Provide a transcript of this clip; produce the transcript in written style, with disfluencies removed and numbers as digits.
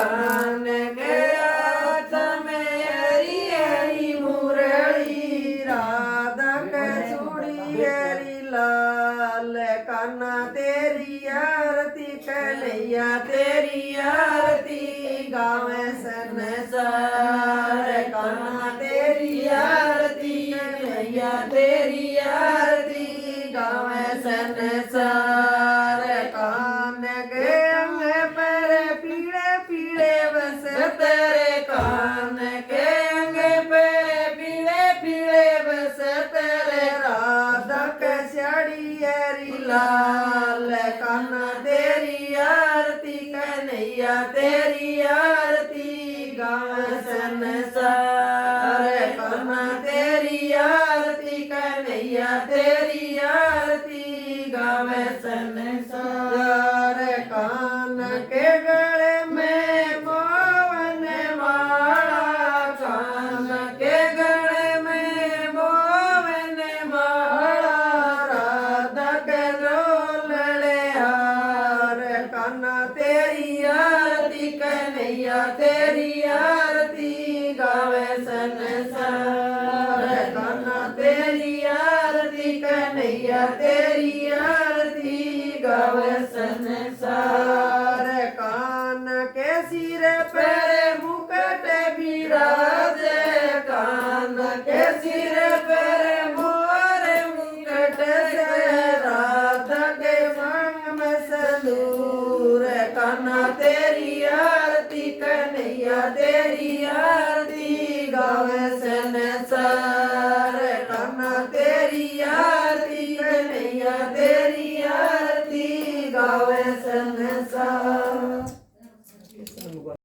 कान गया तमें हरी हरी मुरली राधा कसूड़ी हरी लाल काना तेरी आरती कन्हैया तेरी आरती गावे संसार काना तेरी आरती कन्हैया तेरी आरती गावे संसार कान के अंग पर पीड़े पीड़े बस तेरे कान के अंग पे पीड़े पीड़े बस तेरे राधा कश्याड़ी हरी लाल काना तेरी आरती कन्हैया तेरी आरती गावे संसार काना तेरी आरती कन्हैया तेरी आरती गावे संसार कान के गले में मोहन माला कान के गले में मोहन माला राधा के लड़े हार काना तेरी आरती कन्हैया तेरी आरती गावे संसार काना तेरी आरती कन्हैया तेरी आरती गावे संसार कान के सिर पर मुकुट बिराजे कान के सिर पर मोर मुकुट से राधा के मांग में संदूर काना तेरी आरती कन्हैया तेरी आरती गावे संसार काना तेरी आरती कन्हैया तेरी आरती गावे संसार।